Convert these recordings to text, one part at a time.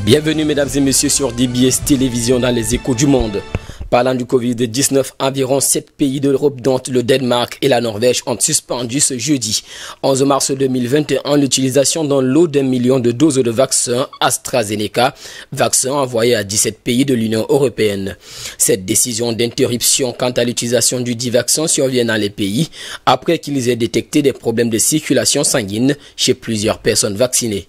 Bienvenue mesdames et messieurs sur DBS Télévision dans les échos du monde. Parlant du Covid-19, environ 7 pays d'Europe dont le Danemark et la Norvège ont suspendu ce jeudi 11 mars 2021 l'utilisation dans l'eau d'1 million de doses de vaccin AstraZeneca, vaccin envoyé à 17 pays de l'Union européenne. Cette décision d'interruption quant à l'utilisation du dit vaccin survient dans les pays après qu'ils aient détecté des problèmes de circulation sanguine chez plusieurs personnes vaccinées.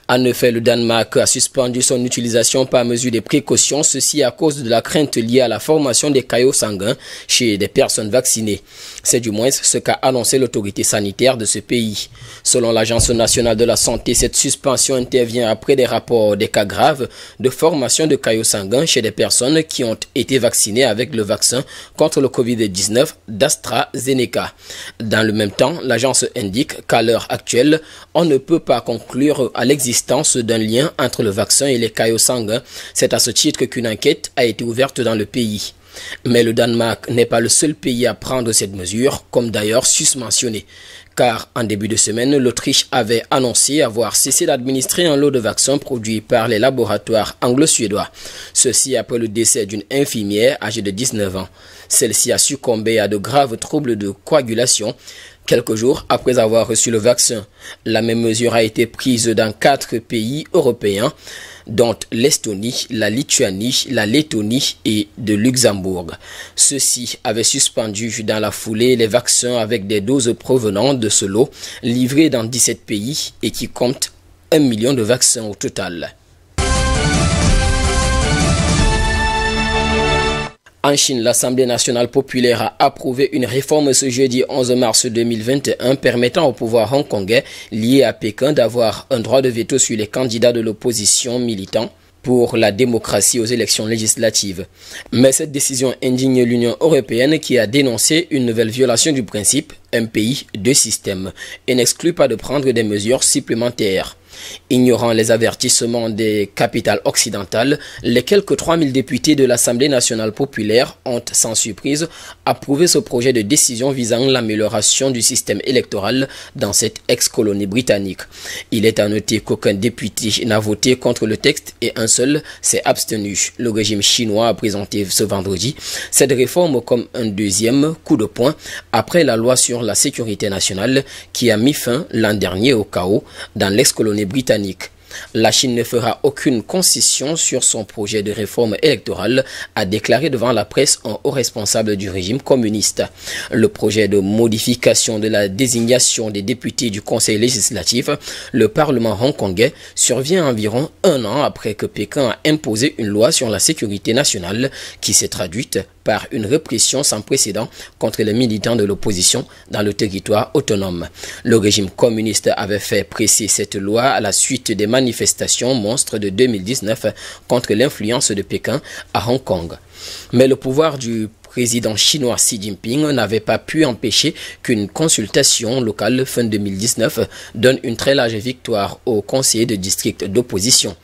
En effet, le Danemark a suspendu son utilisation par mesure de précaution, ceci à cause de la crainte liée à la formation des caillots sanguins chez des personnes vaccinées. C'est du moins ce qu'a annoncé l'autorité sanitaire de ce pays. Selon l'Agence nationale de la santé, cette suspension intervient après des rapports des cas graves de formation de caillots sanguins chez des personnes qui ont été vaccinées avec le vaccin contre le Covid-19 d'AstraZeneca. Dans le même temps, l'agence indique qu'à l'heure actuelle, on ne peut pas conclure à l'existence d'un lien entre le vaccin et les caillots sanguins. C'est à ce titre qu'une enquête a été ouverte dans le pays. Mais le Danemark n'est pas le seul pays à prendre cette mesure, comme d'ailleurs susmentionné. Car en début de semaine, l'Autriche avait annoncé avoir cessé d'administrer un lot de vaccins produits par les laboratoires anglo-suédois. Ceci après le décès d'une infirmière âgée de 19 ans. Celle-ci a succombé à de graves troubles de coagulation quelques jours après avoir reçu le vaccin. La même mesure a été prise dans 4 pays européens, dont l'Estonie, la Lituanie, la Lettonie et de Luxembourg. Ceux-ci avaient suspendu dans la foulée les vaccins avec des doses provenant de ce lot, livrés dans 17 pays et qui comptent 1 million de vaccins au total. En Chine, l'Assemblée nationale populaire a approuvé une réforme ce jeudi 11 mars 2021 permettant au pouvoir hongkongais lié à Pékin d'avoir un droit de veto sur les candidats de l'opposition militant pour la démocratie aux élections législatives. Mais cette décision indigne l'Union européenne qui a dénoncé une nouvelle violation du principe « un pays, deux systèmes » et n'exclut pas de prendre des mesures supplémentaires. Ignorant les avertissements des capitales occidentales, les quelques 3000 députés de l'Assemblée nationale populaire ont, sans surprise, approuvé ce projet de décision visant l'amélioration du système électoral dans cette ex-colonie britannique. Il est à noter qu'aucun député n'a voté contre le texte et un seul s'est abstenu. Le régime chinois a présenté ce vendredi cette réforme comme un deuxième coup de poing après la loi sur la sécurité nationale qui a mis fin l'an dernier au chaos dans l'ex-colonie britannique. La Chine ne fera aucune concession sur son projet de réforme électorale, a déclaré devant la presse un haut responsable du régime communiste. Le projet de modification de la désignation des députés du Conseil législatif, le Parlement hongkongais, survient environ un an après que Pékin a imposé une loi sur la sécurité nationale qui s'est traduite par une répression sans précédent contre les militants de l'opposition dans le territoire autonome. Le régime communiste avait fait presser cette loi à la suite des manifestations monstres de 2019 contre l'influence de Pékin à Hong Kong. Mais le pouvoir du président chinois Xi Jinping n'avait pas pu empêcher qu'une consultation locale fin 2019 donne une très large victoire aux conseillers de district d'opposition.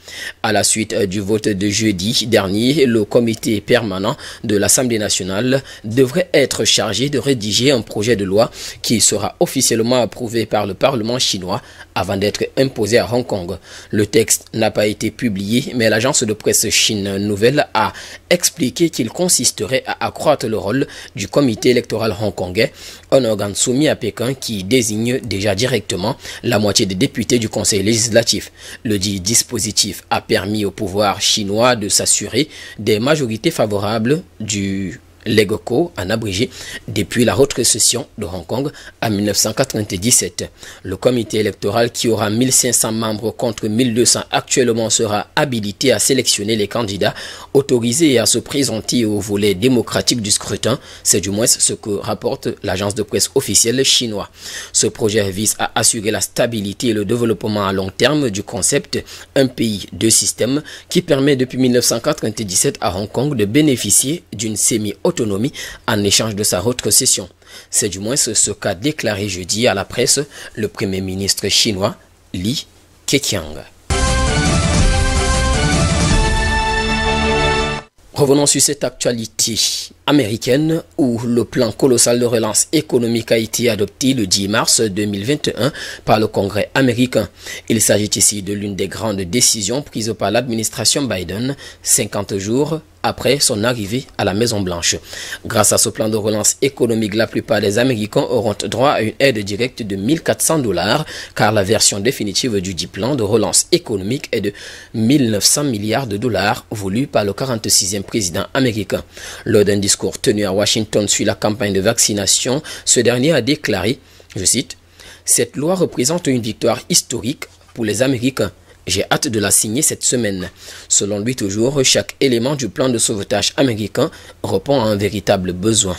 À la suite du vote de jeudi dernier, le comité permanent de l'Assemblée nationale devrait être chargé de rédiger un projet de loi qui sera officiellement approuvé par le Parlement chinois avant d'être imposé à Hong Kong. Le texte n'a pas été publié, mais l'agence de presse Chine Nouvelle a expliqué qu'il consisterait à accroître le rôle du comité électoral hongkongais, un organe soumis à Pékin qui désigne déjà directement la moitié des députés du Conseil législatif. Le dit dispositif a permis au pouvoir chinois de s'assurer des majorités favorables du l'EGOCO, en abrégé, depuis la rétrocession de Hong Kong en 1997. Le comité électoral qui aura 1500 membres contre 1200 actuellement sera habilité à sélectionner les candidats autorisés et à se présenter au volet démocratique du scrutin. C'est du moins ce que rapporte l'agence de presse officielle chinoise. Ce projet vise à assurer la stabilité et le développement à long terme du concept « un pays, deux systèmes » qui permet depuis 1997 à Hong Kong de bénéficier d'une semi-autonomie en échange de sa rétrocession. C'est du moins ce qu'a déclaré jeudi à la presse le Premier ministre chinois Li Keqiang. Revenons sur cette actualité américaine où le plan colossal de relance économique a été adopté le 10 mars 2021 par le Congrès américain. Il s'agit ici de l'une des grandes décisions prises par l'administration Biden 50 jours après son arrivée à la Maison-Blanche. Grâce à ce plan de relance économique, la plupart des Américains auront droit à une aide directe de 1 400 $, car la version définitive du dit plan de relance économique est de 1 900 milliards de dollars voulu par le 46e président américain. Lors d'un discours tenu à Washington sur la campagne de vaccination, ce dernier a déclaré, je cite, « Cette loi représente une victoire historique pour les Américains. J'ai hâte de la signer cette semaine. » Selon lui toujours, chaque élément du plan de sauvetage américain répond à un véritable besoin.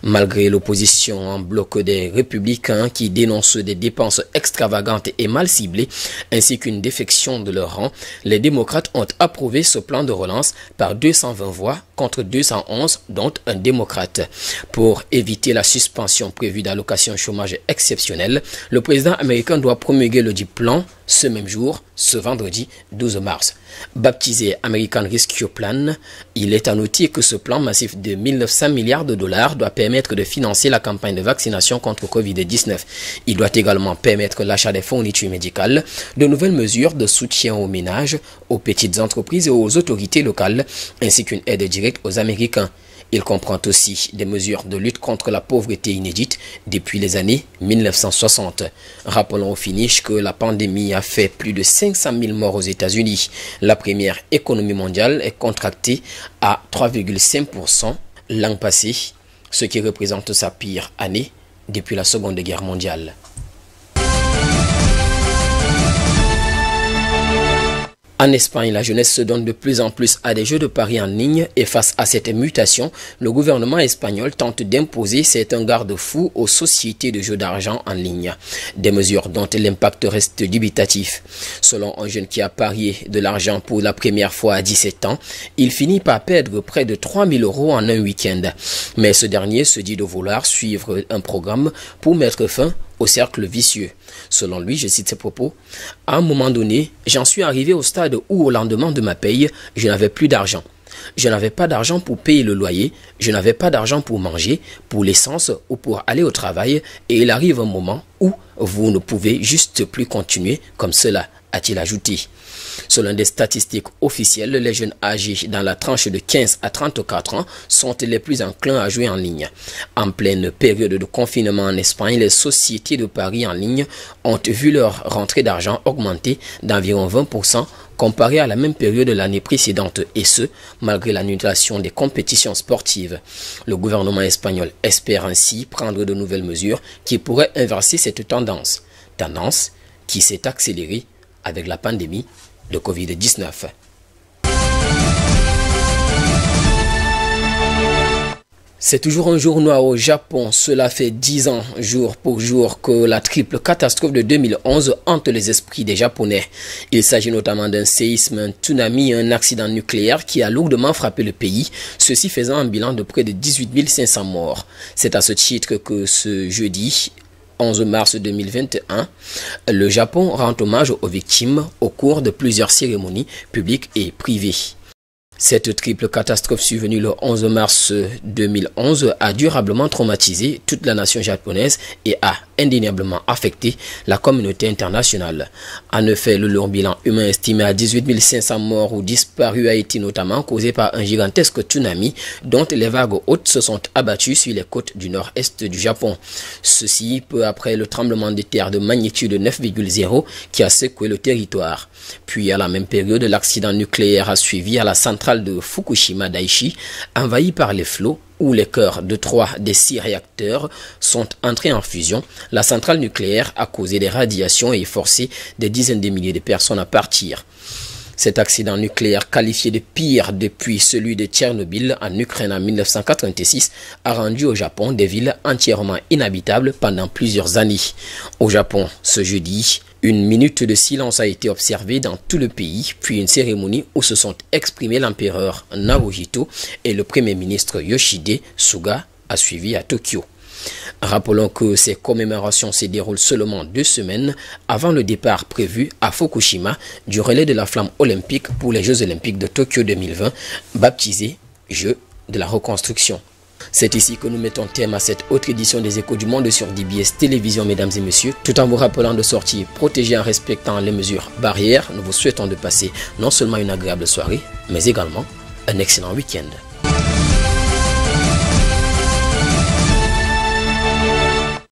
Malgré l'opposition en bloc des républicains qui dénoncent des dépenses extravagantes et mal ciblées, ainsi qu'une défection de leur rang, les démocrates ont approuvé ce plan de relance par 220 voix contre 211, dont un démocrate. Pour éviter la suspension prévue d'allocations chômage exceptionnelles, le président américain doit promulguer le dit plan ce même jour, ce vendredi 12 mars. Baptisé American Rescue Plan, il est à noter que ce plan massif de 1 900 milliards de dollars doit permettre de financer la campagne de vaccination contre Covid-19. Il doit également permettre l'achat des fournitures médicales, de nouvelles mesures de soutien aux ménages, aux petites entreprises et aux autorités locales, ainsi qu'une aide directe aux Américains. Il comprend aussi des mesures de lutte contre la pauvreté inédites depuis les années 1960. Rappelons au finish que la pandémie a fait plus de 500 000 morts aux États-Unis. La première économie mondiale est contractée à 3,5% l'an passé, ce qui représente sa pire année depuis la Seconde Guerre mondiale. En Espagne, la jeunesse se donne de plus en plus à des jeux de paris en ligne et face à cette mutation, le gouvernement espagnol tente d'imposer certains garde-fous aux sociétés de jeux d'argent en ligne. Des mesures dont l'impact reste dubitatif. Selon un jeune qui a parié de l'argent pour la première fois à 17 ans, il finit par perdre près de 3 000 € en un week-end. Mais ce dernier se dit de vouloir suivre un programme pour mettre fin au cercle vicieux. Selon lui, je cite ses propos, « À un moment donné, j'en suis arrivé au stade où au lendemain de ma paye, je n'avais plus d'argent. Je n'avais pas d'argent pour payer le loyer, je n'avais pas d'argent pour manger, pour l'essence ou pour aller au travail et il arrive un moment où vous ne pouvez juste plus continuer comme cela, a-t-il ajouté. Selon des statistiques officielles, les jeunes âgés dans la tranche de 15 à 34 ans sont les plus enclins à jouer en ligne. En pleine période de confinement en Espagne, les sociétés de paris en ligne ont vu leur rentrée d'argent augmenter d'environ 20% comparé à la même période de l'année précédente, et ce, malgré l'annulation des compétitions sportives. Le gouvernement espagnol espère ainsi prendre de nouvelles mesures qui pourraient inverser cette tendance qui s'est accélérée avec la pandémie de Covid-19. C'est toujours un jour noir au Japon. Cela fait 10 ans, jour pour jour, que la triple catastrophe de 2011 hante les esprits des Japonais. Il s'agit notamment d'un séisme, un tsunami et un accident nucléaire qui a lourdement frappé le pays, ceci faisant un bilan de près de 18 500 morts. C'est à ce titre que ce jeudi 11 mars 2021, le Japon rend hommage aux victimes au cours de plusieurs cérémonies publiques et privées. Cette triple catastrophe survenue le 11 mars 2011 a durablement traumatisé toute la nation japonaise et a indéniablement affecté la communauté internationale. En effet, le lourd bilan humain estimé à 18 500 morts ou disparus a été notamment causé par un gigantesque tsunami dont les vagues hautes se sont abattues sur les côtes du nord-est du Japon. Ceci peu après le tremblement de terre de magnitude 9,0 qui a secoué le territoire. Puis à la même période, l'accident nucléaire a suivi à la centrale de Fukushima Daiichi, envahie par les flots où les cœurs de 3 des 6 réacteurs sont entrés en fusion. La centrale nucléaire a causé des radiations et forcé des dizaines de milliers de personnes à partir. Cet accident nucléaire, qualifié de pire depuis celui de Tchernobyl en Ukraine en 1986, a rendu au Japon des villes entièrement inhabitables pendant plusieurs années. Au Japon, ce jeudi, une minute de silence a été observée dans tout le pays, puis une cérémonie où se sont exprimés l'empereur Naruhito et le premier ministre Yoshide Suga a suivi à Tokyo. Rappelons que ces commémorations se déroulent seulement 2 semaines avant le départ prévu à Fukushima du relais de la flamme olympique pour les Jeux olympiques de Tokyo 2020, baptisé jeu de la reconstruction. C'est ici que nous mettons terme à cette autre édition des Échos du Monde sur DBS Télévision, mesdames et messieurs. Tout en vous rappelant de sortir protégés en respectant les mesures barrières, nous vous souhaitons de passer non seulement une agréable soirée, mais également un excellent week-end.